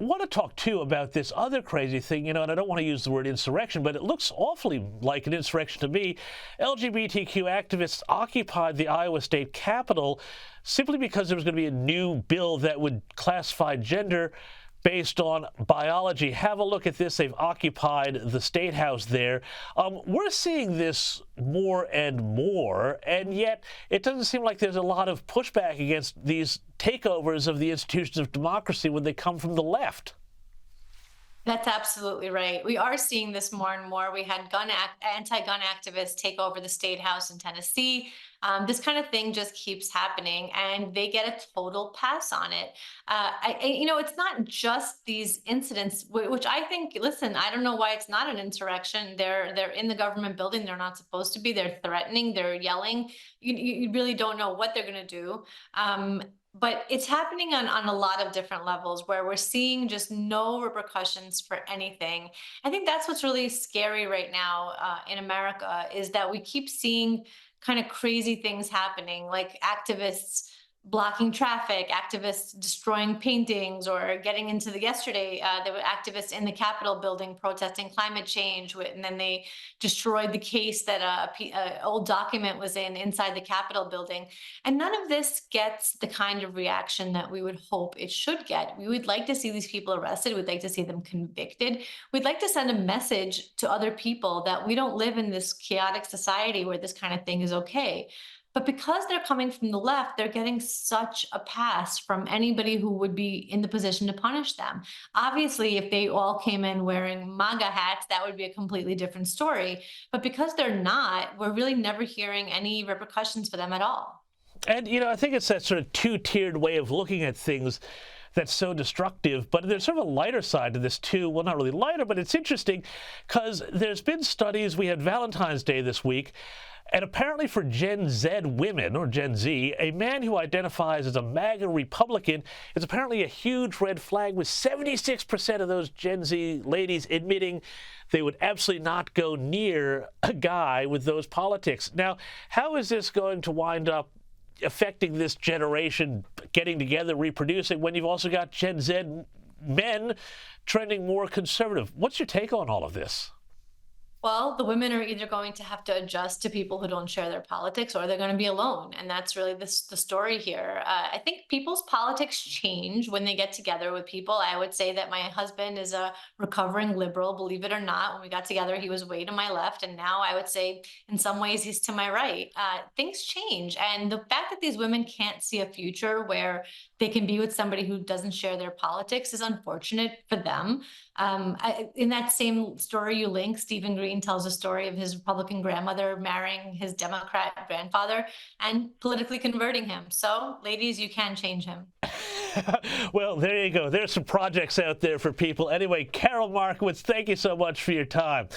want to talk, too, about this other crazy thing, and I don't want to use the word insurrection, but it looks awfully like an insurrection to me. LGBTQ activists occupied the Iowa State Capitol simply because there was going to be a new bill that would classify gender based on biology. Have a look at this. They've occupied the State House there. We're seeing this more and more, and yet it doesn't seem like there's a lot of pushback against these takeovers of the institutions of democracy when they come from the left. That's absolutely right. We are seeing this more and more. We had anti-gun activists take over the state house in Tennessee. This kind of thing just keeps happening, and they get a total pass on it. It's not just these incidents, which I think. Listen, I don't know why it's not an insurrection. They're in the government building. They're not supposed to be. They're threatening. They're yelling. You really don't know what they're going to do. But it's happening on a lot of different levels where we're seeing just no repercussions for anything. I think that's what's really scary right now in America, is that we keep seeing kind of crazy things happening, like activists blocking traffic, activists destroying paintings, or getting into yesterday, there were activists in the Capitol building protesting climate change, and then they destroyed the case that a old document was inside the Capitol building. And none of this gets the kind of reaction that we would hope it should get. We would like to see these people arrested. We'd like to see them convicted. We'd like to send a message to other people that we don't live in this chaotic society where this kind of thing is okay. But because they're coming from the left, they're getting such a pass from anybody who would be in the position to punish them. Obviously, if they all came in wearing MAGA hats, that would be a completely different story. But because they're not, we're really never hearing any repercussions for them at all. And, I think it's that sort of two-tiered way of looking at things that's so destructive. But there's sort of a lighter side to this, too. Well, not really lighter, but it's interesting because there's been studies. We had Valentine's Day this week. And apparently for Gen Z women, or Gen Z, a man who identifies as a MAGA Republican is apparently a huge red flag, with 76% of those Gen Z ladies admitting they would absolutely not go near a guy with those politics. Now, how is this going to wind up affecting this generation getting together, reproducing, when you've also got Gen Z men trending more conservative? What's your take on all of this? Well, the women are either going to have to adjust to people who don't share their politics, or they're going to be alone. And that's really the story here. I think people's politics change when they get together with people. I would say that my husband is a recovering liberal, believe it or not. When we got together, he was way to my left. And now I would say in some ways he's to my right. Things change. And the fact that these women can't see a future where they can be with somebody who doesn't share their politics is unfortunate for them. In that same story you link, Stephen Green tells a story of his Republican grandmother marrying his Democrat grandfather and politically converting him. So, ladies, you can change him. Well, there you go. There's some projects out there for people. Anyway, Karol Markowicz, thank you so much for your time.